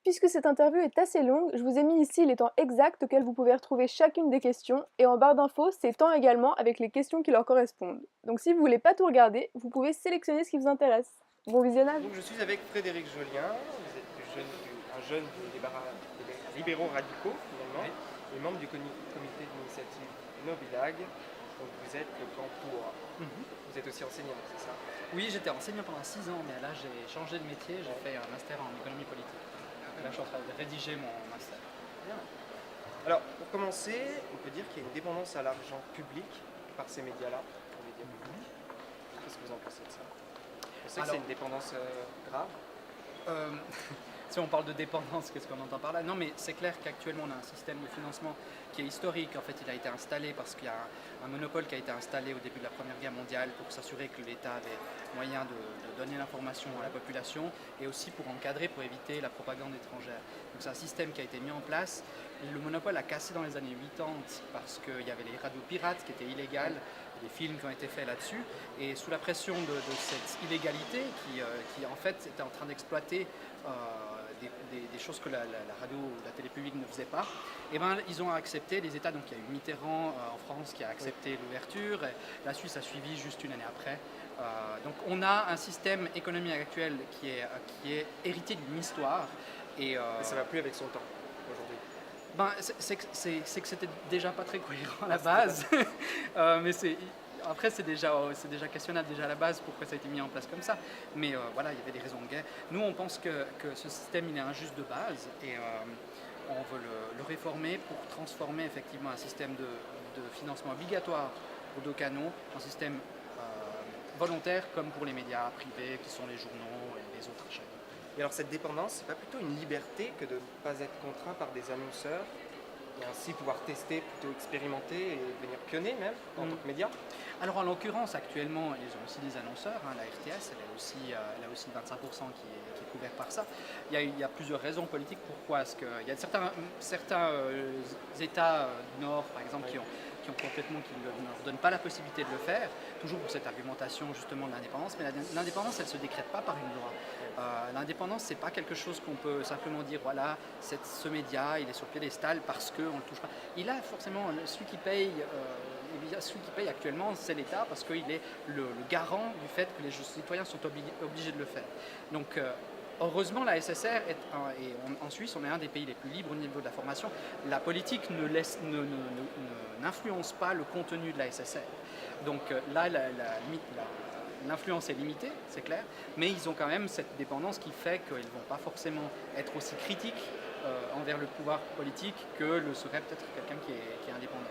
puisque cette interview est assez longue, je vous ai mis ici les temps exacts auxquels vous pouvez retrouver chacune des questions, et en barre d'infos, ces temps également avec les questions qui leur correspondent. Donc si vous voulez pas tout regarder, vous pouvez sélectionner ce qui vous intéresse. Bon visionnage! Donc je suis avec Frédéric Jolien, vous êtes un jeune des libéraux radicaux finalement, Oui. et membre du comité d'initiative Nobilag, donc vous êtes le camp pour. Mhm. Vous êtes aussi enseignant, c'est ça? Oui, j'étais enseignant pendant 6 ans, mais là j'ai changé de métier, j'ai fait un master en économie politique. Là je suis en train de rédiger mon master. Bien. Alors pour commencer, on peut dire qu'il y a une dépendance à l'argent public par ces médias-là, les médias publics. Qu'est-ce que vous en pensez de ça? On sait que Alors, c'est une dépendance grave. Euh, si on parle de dépendance, qu'est-ce qu'on entend par là? Non, mais c'est clair qu'actuellement on a un système de financement qui est historique. En fait, il a été installé parce qu'il y a un monopole qui a été installé au début de la Première Guerre mondiale pour s'assurer que l'État avait moyen de donner l'information à la population et aussi pour encadrer, pour éviter la propagande étrangère. Donc c'est un système qui a été mis en place. Le monopole a cassé dans les années 80 parce qu'il y avait les radios pirates qui étaient illégales, des films qui ont été faits là-dessus, et sous la pression de cette illégalité qui en fait était en train d'exploiter des choses que la radio ou la télé publique ne faisait pas, et ben, ils ont accepté, les États, donc il y a eu Mitterrand en France qui a accepté l'ouverture, et la Suisse a suivi juste une année après. Donc on a un système économique actuel qui est hérité d'une histoire. Et ça ne va plus avec son temps aujourd'hui. Ben, c'est que c'était déjà pas très cohérent à la base, mais après c'est déjà questionnable déjà à la base pourquoi ça a été mis en place comme ça, mais voilà, il y avait des raisons de guerre. Nous on pense que ce système il est injuste de base et on veut le réformer pour transformer effectivement un système de financement obligatoire pour deux canaux en système volontaire comme pour les médias privés qui sont les journaux et les autres chaînes. Et alors cette dépendance, c'est pas plutôt une liberté que de ne pas être contraint par des annonceurs et ainsi pouvoir tester, plutôt expérimenter et devenir pionnier même en tant que média? Alors en l'occurrence actuellement ils ont aussi des annonceurs, hein, la RTS elle a aussi 25% qui est couvert par ça. Il y a plusieurs raisons politiques pourquoi est-ce que il y a certains États du Nord par exemple qui ont complètement qui ne leur donnent pas la possibilité de le faire, toujours pour cette argumentation justement de l'indépendance, mais l'indépendance elle ne se décrète pas par une loi. L'indépendance c'est pas quelque chose qu'on peut simplement dire voilà ce média il est sur piédestal parce qu'on ne le touche pas. Il a forcément celui qui paye actuellement, c'est l'État parce qu'il est le garant du fait que les citoyens sont obligés de le faire. Donc, heureusement, la SSR, en Suisse, on est un des pays les plus libres au niveau de la formation. La politique n'influence pas le contenu de la SSR. Donc là, l'influence est limitée, c'est clair, mais ils ont quand même cette dépendance qui fait qu'ils ne vont pas forcément être aussi critiques envers le pouvoir politique que le serait peut-être quelqu'un qui est indépendant.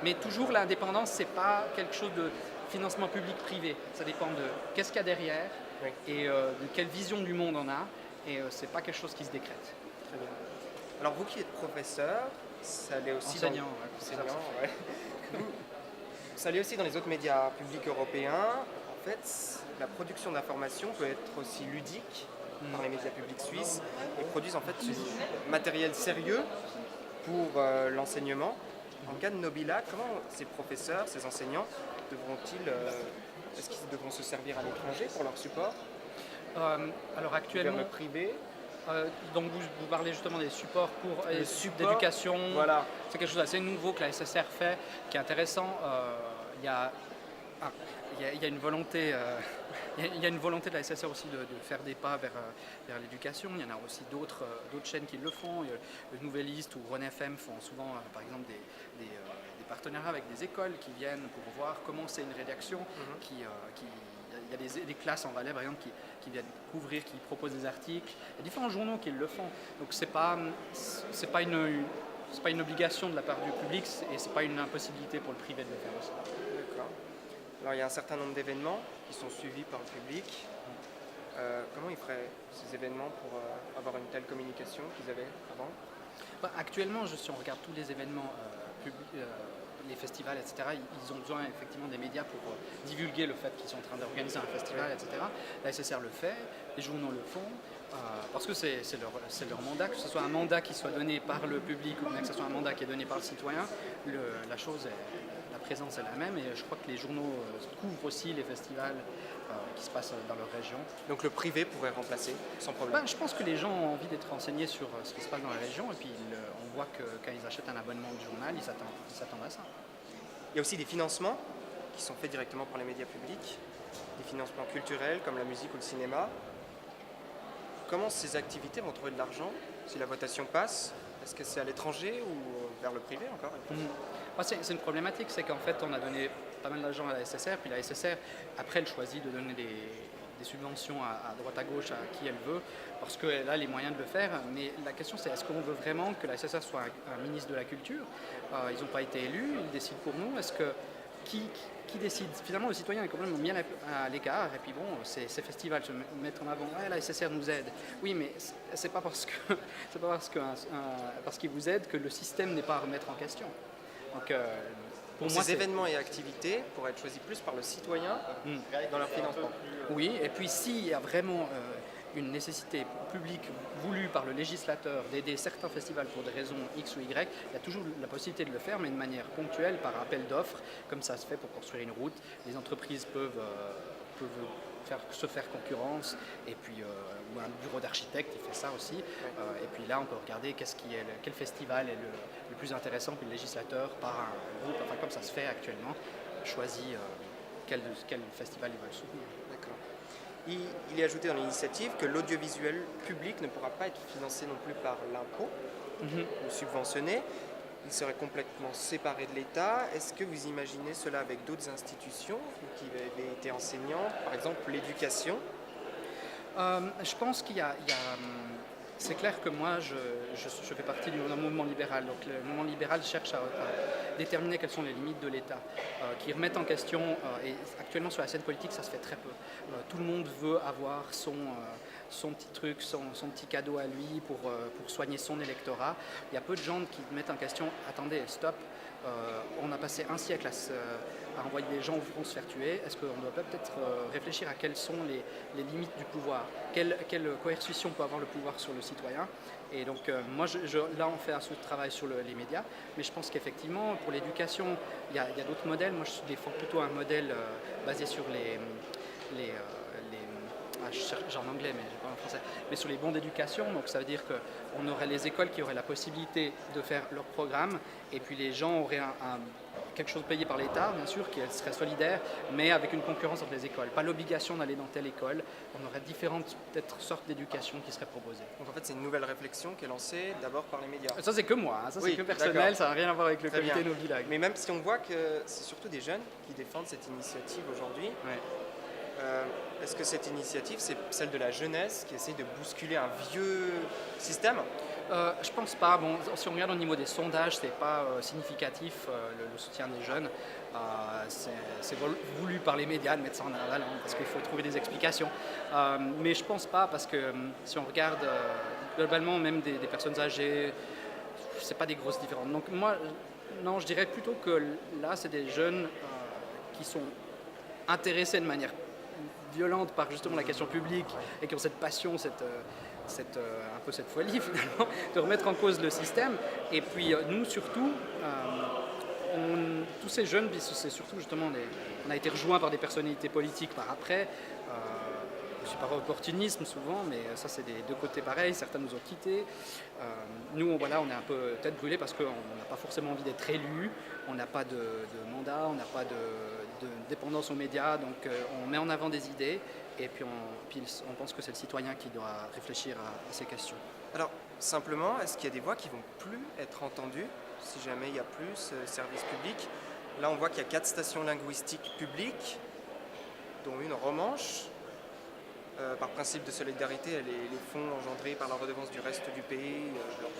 Mais toujours l'indépendance, c'est pas quelque chose de financement public-privé. Ça dépend de qu'est-ce qu'il y a derrière et de quelle vision du monde on a. Et c'est pas quelque chose qui se décrète. Très bien. Alors vous qui êtes professeur, ça allait aussi enseignant, ça allait aussi dans les autres médias publics européens. En fait, la production d'informations peut être aussi ludique par les médias publics suisses et produisent en fait du matériel sérieux pour l'enseignement. En cas de Nobila, comment ces professeurs, ces enseignants, est-ce qu'ils devront se servir à l'étranger pour leur support? Alors actuellement, vers le privé? donc vous parlez justement des supports pour d'éducation. Voilà. C'est quelque chose d'assez nouveau que la SSR fait, qui est intéressant. Il y a une volonté, il y a une volonté de la SSR aussi de faire des pas vers l'éducation. Il y en a aussi d'autres chaînes qui le font. Le Nouvelliste ou Rhône FM font souvent, par exemple, des partenariats avec des écoles qui viennent pour voir comment c'est une rédaction. Il y a des classes en Valais, par exemple, qui viennent couvrir, qui proposent des articles. Il y a différents journaux qui le font. Donc c'est pas une obligation de la part du public et c'est pas une impossibilité pour le privé de le faire aussi. D'accord. Alors il y a un certain nombre d'événements qui sont suivis par le public. Comment ils feraient ces événements pour avoir une telle communication qu'ils avaient avant? Actuellement, si on regarde tous les événements publics, les festivals, etc., ils ont besoin effectivement des médias pour divulguer le fait qu'ils sont en train d'organiser un festival, etc. La SSR le fait, les journaux le font, parce que c'est leur mandat, que ce soit un mandat qui soit donné par le public ou bien que ce soit un mandat qui est donné par le citoyen, la présence est la même et je crois que les journaux couvrent aussi les festivals qui se passent dans leur région. Donc le privé pourrait remplacer sans problème. Je pense que les gens ont envie d'être renseignés sur ce qui se passe dans la région et puis on voit que quand ils achètent un abonnement du journal, ils s'attendent à ça. Il y a aussi des financements qui sont faits directement par les médias publics, des financements culturels comme la musique ou le cinéma. Comment ces activités vont trouver de l'argent si la votation passe? Est-ce que c'est à l'étranger ou vers le privé encore? C'est une problématique, c'est qu'en fait on a donné pas mal d'argent à la SSR, puis la SSR après elle choisit de donner des subventions à droite à gauche à qui elle veut, parce qu'elle a les moyens de le faire, mais la question c'est est-ce qu'on veut vraiment que la SSR soit un ministre de la culture? Ils n'ont pas été élus, ils décident pour nous, est-ce que qui décide? Finalement, le citoyen est quand même mis à l'écart, et puis bon, ces festivals se mettent en avant, la SSR nous aide. Oui, mais c'est pas parce que c'est pas parce qu'ils vous aident que le système n'est pas à remettre en question. Donc, pour moi, ces événements et activités pourraient être choisis plus par le citoyen dans leur financement. Oui, et puis s'il y a vraiment une nécessité publique voulue par le législateur d'aider certains festivals pour des raisons X ou Y, il y a toujours la possibilité de le faire, mais de manière ponctuelle, par appel d'offres, comme ça se fait pour construire une route. Les entreprises peuvent se faire concurrence, et puis ou un bureau d'architecte qui fait ça aussi. Et puis là, on peut regarder quel festival est le plus intéressant, puis le législateur, par un groupe, enfin comme ça se fait actuellement, choisit quel festival ils veulent soutenir. D'accord. Il est ajouté dans l'initiative que l'audiovisuel public ne pourra pas être financé non plus par l'impôt ou subventionné. Il serait complètement séparé de l'État. Est-ce que vous imaginez cela avec d'autres institutions qui avaient été enseignants, par exemple l'éducation? Je pense qu'il y a c'est clair que moi, je fais partie d'un mouvement libéral. Donc le mouvement libéral cherche à déterminer quelles sont les limites de l'État, qui remettent en question, et actuellement sur la scène politique, ça se fait très peu. Tout le monde veut avoir son petit truc, son petit cadeau à lui pour soigner son électorat. Il y a peu de gens qui mettent en question, attendez, stop, on a passé un siècle à envoyer des gens au front se faire tuer. Est-ce qu'on doit peut-être réfléchir à quelles sont les limites du pouvoir? Quelle coercition peut avoir le pouvoir sur le citoyen? Et donc moi, là, on fait un travail sur les médias, mais je pense qu'effectivement, pour l'éducation, il y a d'autres modèles. Moi, je défends plutôt un modèle basé sur j'ai en anglais, mais je n'ai pas en français, mais sur les bons d'éducation. Donc ça veut dire qu'on aurait les écoles qui auraient la possibilité de faire leur programme, et puis les gens auraient quelque chose payé par l'État, bien sûr, qui serait solidaire, mais avec une concurrence entre les écoles. Pas l'obligation d'aller dans telle école. On aurait différentes peut-être sortes d'éducation qui seraient proposées. Donc en fait, c'est une nouvelle réflexion qui est lancée d'abord par les médias. Ça, c'est que moi, ça oui, c'est que personnel, d'accord. Ça n'a rien à voir avec le Très comité bien. No Bilag. Mais même si on voit que c'est surtout des jeunes qui défendent cette initiative aujourd'hui, Ouais. est-ce que cette initiative, c'est celle de la jeunesse qui essaie de bousculer un vieux système? Je pense pas. Bon, si on regarde au niveau des sondages, c'est pas significatif le soutien des jeunes. C'est voulu par les médias de mettre ça en avant parce qu'il faut trouver des explications. Mais je pense pas parce que si on regarde globalement même des personnes âgées, c'est pas des grosses différences. Donc moi, non, je dirais plutôt que là, c'est des jeunes qui sont intéressés de manière violente par justement la question publique et qui ont cette passion, un peu cette folie finalement, de remettre en cause le système. Et puis nous surtout, tous ces jeunes, c'est surtout justement, on a été rejoints par des personnalités politiques par après. Je suis par opportunisme souvent, mais ça c'est des deux côtés pareils, certains nous ont quittés. Nous on est un peu tête brûlée parce qu'on n'a pas forcément envie d'être élus, on n'a pas de mandat, on n'a pas de dépendance aux médias, donc on met en avant des idées et puis on pense que c'est le citoyen qui doit réfléchir à ces questions. Alors simplement, est-ce qu'il y a des voix qui vont plus être entendues si jamais il n'y a plus ce service public? Là on voit qu'il y a 4 stations linguistiques publiques, dont une Romanche. Par principe de solidarité, les fonds engendrés par la redevance du reste du pays leur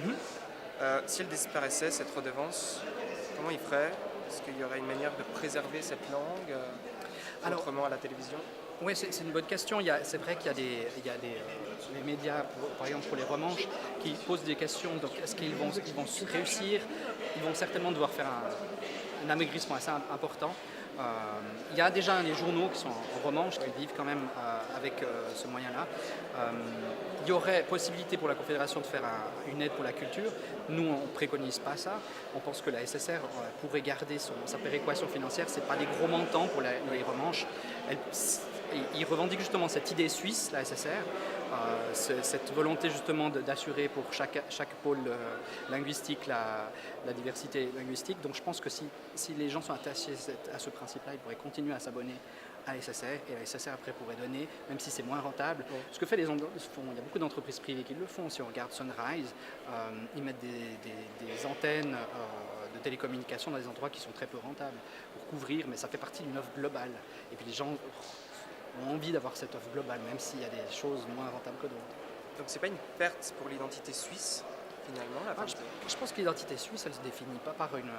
vont. Si elle disparaissait, cette redevance, comment il ferait? Est-ce qu'il y aurait une manière de préserver cette langue autrement à la télévision? Oui, c'est une bonne question. C'est vrai qu'il y a les médias, par exemple pour les Romanches, qui posent des questions. Donc, est-ce qu'ils vont réussir? Ils vont certainement devoir faire un amaigrissement assez important. Il y a déjà les journaux qui sont en romanche, qui vivent quand même avec ce moyen-là. Il y aurait possibilité pour la Confédération de faire une aide pour la culture. Nous, on ne préconise pas ça. On pense que la SSR pourrait garder sa péréquation financière. Ce n'est pas des gros montants pour les romanches. Ils revendiquent justement cette idée suisse, la SSR, cette volonté justement d'assurer pour chaque pôle linguistique la diversité linguistique. Donc je pense que si les gens sont attachés à ce principe-là, ils pourraient continuer à s'abonner à la SSR, et la SSR après pourrait donner, même si c'est moins rentable. Oui. Ce que fait il y a beaucoup d'entreprises privées qui le font. Si on regarde Sunrise, ils mettent des antennes de télécommunications dans des endroits qui sont très peu rentables pour couvrir, mais ça fait partie d'une offre globale. Et puis les gens ont envie d'avoir cette offre globale, même s'il y a des choses moins rentables que d'autres. Donc c'est pas une perte pour l'identité suisse, finalement, je pense que l'identité suisse, elle ne se définit pas par une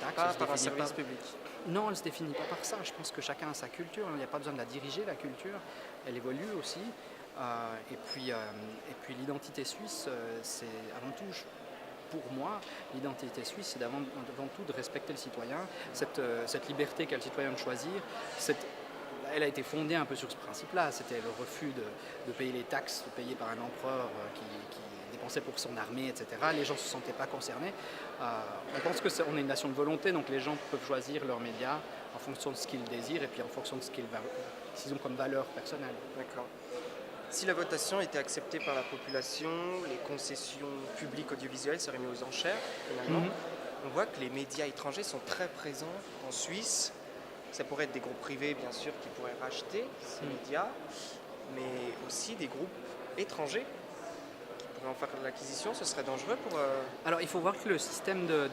taxe. Pas par un service public. Non, elle ne se définit pas par ça. Je pense que chacun a sa culture. Il n'y a pas besoin de la diriger, la culture. Elle évolue aussi. Et puis l'identité suisse, c'est avant tout... Pour moi, l'identité suisse, c'est avant tout de respecter le citoyen, cette liberté qu'a le citoyen de choisir. Elle a été fondée un peu sur ce principe-là. C'était le refus de payer les taxes payées par un empereur qui dépensait pour son armée, etc. Les gens ne se sentaient pas concernés. On pense qu'on est une nation de volonté, donc les gens peuvent choisir leurs médias en fonction de ce qu'ils désirent et puis en fonction de ce qu'ils ont comme valeur personnelle. D'accord. Si la votation était acceptée par la population, les concessions publiques audiovisuelles seraient mises aux enchères, finalement. On voit que les médias étrangers sont très présents en Suisse. Ça pourrait être des groupes privés, bien sûr, qui pourraient racheter ces médias, mais aussi des groupes étrangers qui pourraient en faire de l'acquisition. Ce serait dangereux pour... Alors, il faut voir que le système de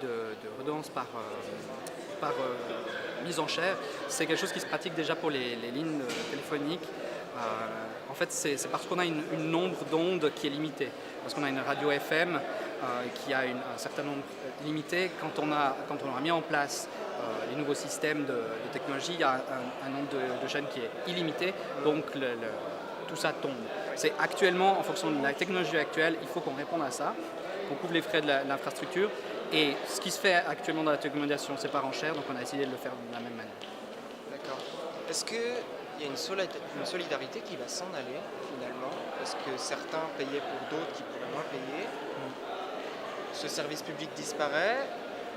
redevance par mise en chair, c'est quelque chose qui se pratique déjà pour les lignes téléphoniques. En fait, c'est parce qu'on a une nombre d'ondes qui est limitée. Parce qu'on a une radio FM qui a un certain nombre limité. Quand on a mis en place les nouveaux systèmes de technologie, il y a un nombre de chaînes qui est illimité, donc tout ça tombe. C'est actuellement, en fonction de la technologie actuelle, il faut qu'on réponde à ça, qu'on couvre les frais de l'infrastructure. Et ce qui se fait actuellement dans la télécommunication, c'est par enchère, donc on a essayé de le faire de la même manière. D'accord. Est-ce qu'il y a une solidarité qui va s'en aller, finalement? Parce que certains payaient pour d'autres qui pourraient moins payer. Ce service public disparaît.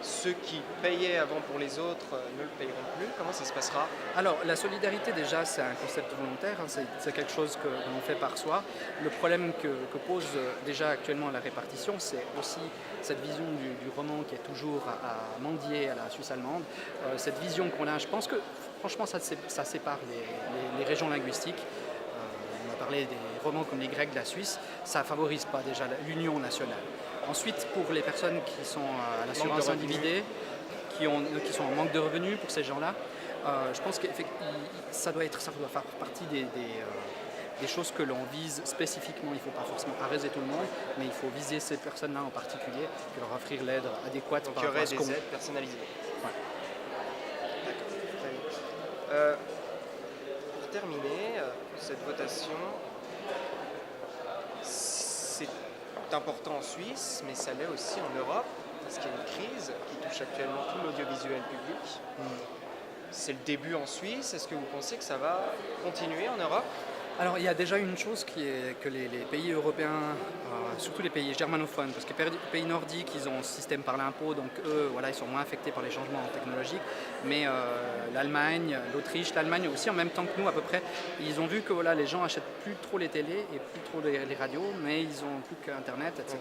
Ceux qui payaient avant pour les autres ne le payeront plus. Comment ça se passera? Alors, la solidarité, déjà, c'est un concept volontaire. C'est quelque chose que l'on fait par soi. Le problème que pose déjà actuellement la répartition, c'est aussi cette vision du roman qui est toujours à mendier à la Suisse allemande. Cette vision qu'on a, je pense que, franchement, ça sépare les régions linguistiques. On a parlé des romans comme les Grecs de la Suisse. Ça ne favorise pas déjà l'union nationale. Ensuite, pour les personnes qui sont à l'assurance individuelle, qui sont en manque de revenus, pour ces gens-là, je pense que ça doit faire partie des choses que l'on vise spécifiquement. Il ne faut pas forcément arrêter tout le monde, mais il faut viser ces personnes-là en particulier et leur offrir l'aide adéquate. Donc il y aurait des aides personnalisées. Ouais. D'accord, pour terminer, cette votation, c'est important en Suisse, mais ça l'est aussi en Europe, parce qu'il y a une crise qui touche actuellement tout l'audiovisuel public. C'est le début en Suisse. Est-ce que vous pensez que ça va continuer en Europe? Alors il y a déjà une chose qui est que les pays européens, surtout les pays germanophones, parce que les pays nordiques, ils ont un système par l'impôt, donc eux, voilà, ils sont moins affectés par les changements technologiques. Mais l'Allemagne, l'Autriche, l'Allemagne aussi, en même temps que nous à peu près, ils ont vu que voilà, les gens achètent plus trop les télés et plus trop les radios, mais ils ont plus qu'Internet, etc.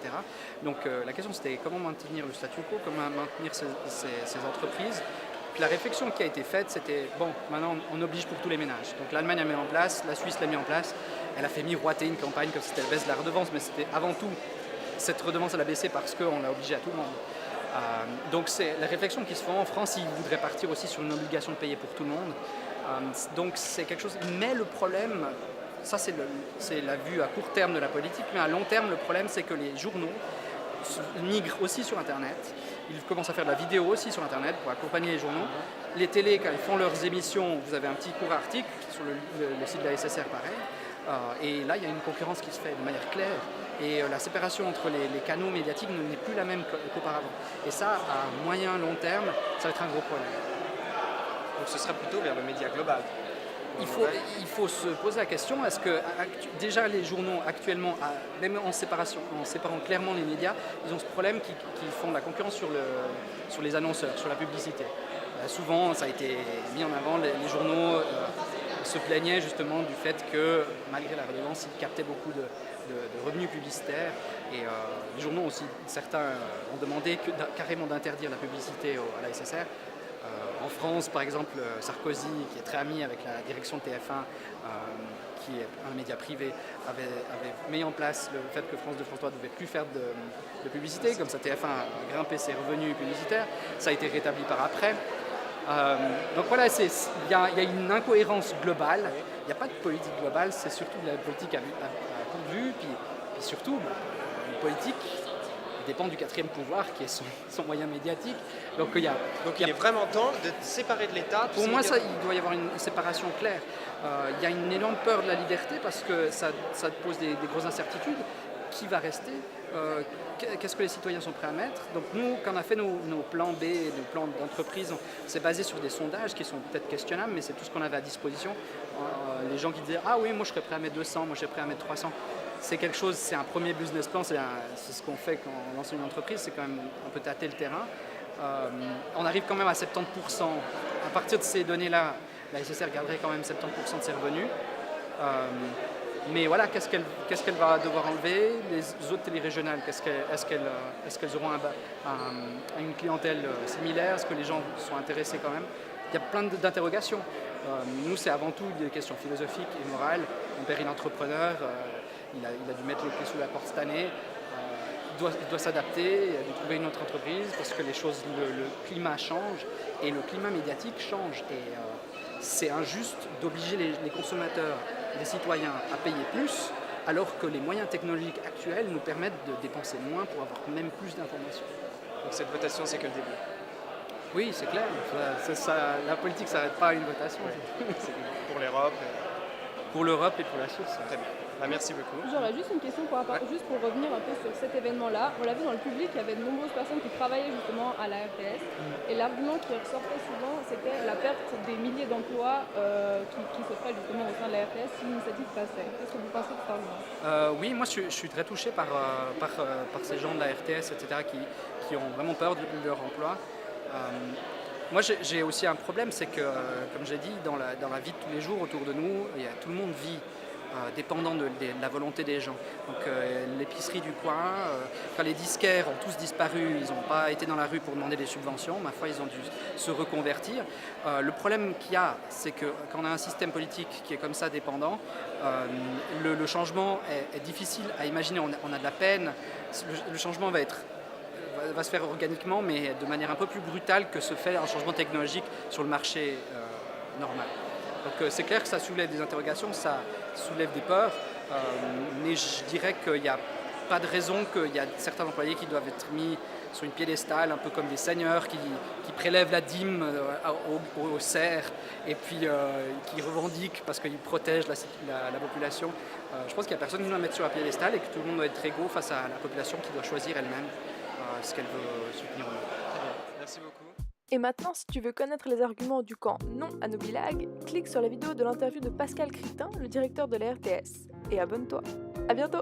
Donc la question c'était comment maintenir le statu quo, comment maintenir ces entreprises. Puis la réflexion qui a été faite, c'était, bon, maintenant on oblige pour tous les ménages. Donc l'Allemagne a mis en place, la Suisse l'a mis en place, elle a fait miroiter une campagne comme si c'était la baisse de la redevance, mais c'était avant tout, cette redevance elle a baissé parce qu'on l'a obligé à tout le monde. Donc c'est la réflexion qui se fait en France, ils voudraient partir aussi sur une obligation de payer pour tout le monde. Donc c'est quelque chose, mais le problème, ça c'est la vue à court terme de la politique, mais à long terme le problème c'est que les journaux migrent aussi sur Internet. Ils commencent à faire de la vidéo aussi sur Internet pour accompagner les journaux. Les télés, quand ils font leurs émissions, vous avez un petit court article sur le site de la SSR, pareil. Et là, il y a une concurrence qui se fait de manière claire. Et la séparation entre les canaux médiatiques n'est plus la même qu'auparavant. Et ça, à moyen, long terme, ça va être un gros problème. Donc ce serait plutôt vers le média global. Il faut se poser la question, est-ce que déjà les journaux actuellement, même en séparant clairement les médias, ils ont ce problème qu'ils font de la concurrence sur les annonceurs, sur la publicité. Souvent, ça a été mis en avant, les journaux se plaignaient justement du fait que malgré la redevance, ils captaient beaucoup de revenus publicitaires. Et les journaux aussi, certains ont demandé carrément d'interdire la publicité à la SSR. En France, par exemple, Sarkozy, qui est très ami avec la direction de TF1, qui est un média privé, avait mis en place le fait que France 2, France 3 ne devait plus faire de publicité, comme ça TF1 a grimpé ses revenus publicitaires, ça a été rétabli par après. Donc voilà, il y a une incohérence globale, il n'y a pas de politique globale, c'est surtout de la politique à courte vue, puis surtout une politique dépend du quatrième pouvoir qui est son moyen médiatique. Donc il est vraiment temps de séparer de l'État. Pour moi, il doit y avoir une séparation claire. Il y a une énorme peur de la liberté parce que ça pose des grosses incertitudes. Qui va rester qu'est-ce que les citoyens sont prêts à mettre? Donc nous, quand on a fait nos plans B, nos plans d'entreprise, c'est basé sur des sondages qui sont peut-être questionnables, mais c'est tout ce qu'on avait à disposition. Les gens qui disaient « Ah oui, moi je serais prêt à mettre 200, moi je serais prêt à mettre 300 », c'est quelque chose, c'est un premier business plan, c'est ce qu'on fait quand on lance une entreprise, c'est quand même un peu tâter le terrain. On arrive quand même à 70%. À partir de ces données-là, la SSR garderait quand même 70% de ses revenus. Mais voilà, qu'est-ce qu'elle va devoir enlever? Les autres télérégionales, est-ce qu'elles auront une clientèle similaire? Est-ce que les gens sont intéressés quand même? Il y a plein d'interrogations. Nous, c'est avant tout des questions philosophiques et morales. Mon père est entrepreneur, il a dû mettre les pieds sous la porte cette année. Il doit s'adapter, il a dû trouver une autre entreprise parce que le climat change et le climat médiatique change. Et c'est injuste d'obliger les consommateurs, les citoyens à payer plus alors que les moyens technologiques actuels nous permettent de dépenser moins pour avoir même plus d'informations. Donc cette votation, c'est que le début. Oui, c'est clair. La politique ne s'arrête pas à une votation. Oui. Pour l'Europe. Pour l'Europe et pour la Suisse. Très bien. Merci beaucoup. J'aurais juste une question juste pour revenir un peu sur cet événement-là. On l'a vu dans le public, il y avait de nombreuses personnes qui travaillaient justement à la RTS. Et l'argument qui ressortait souvent, c'était la perte des milliers d'emplois qui se ferait justement au sein de la RTS si l'initiative passait. Qu'est-ce que vous pensez de cet argument? Oui, moi je suis très touché par ces gens de la RTS, etc., qui ont vraiment peur de leur emploi. Moi j'ai aussi un problème, c'est que, comme j'ai dit, dans la vie de tous les jours autour de nous, tout le monde vit dépendant de la volonté des gens. Donc l'épicerie du coin, quand les disquaires ont tous disparu, ils n'ont pas été dans la rue pour demander des subventions, ma foi ils ont dû se reconvertir. Le problème qu'il y a, c'est que quand on a un système politique qui est comme ça dépendant, le changement est difficile à imaginer, on a de la peine, le changement va se faire organiquement, mais de manière un peu plus brutale que se fait un changement technologique sur le marché normal. Donc c'est clair que ça soulève des interrogations, ça soulève des peurs, mais je dirais qu'il n'y a pas de raison qu'il y a certains employés qui doivent être mis sur une piédestale, un peu comme des seigneurs qui prélèvent la dîme au cerf et puis qui revendiquent parce qu'ils protègent la population. Je pense qu'il n'y a personne qui doit mettre sur la piédestale et que tout le monde doit être égaux face à la population qui doit choisir elle-même ce qu'elle veut soutenir ou non. Merci beaucoup. Et maintenant, si tu veux connaître les arguments du camp non à nos blagues, clique sur la vidéo de l'interview de Pascal Critin, le directeur de la RTS. Et abonne-toi. À bientôt!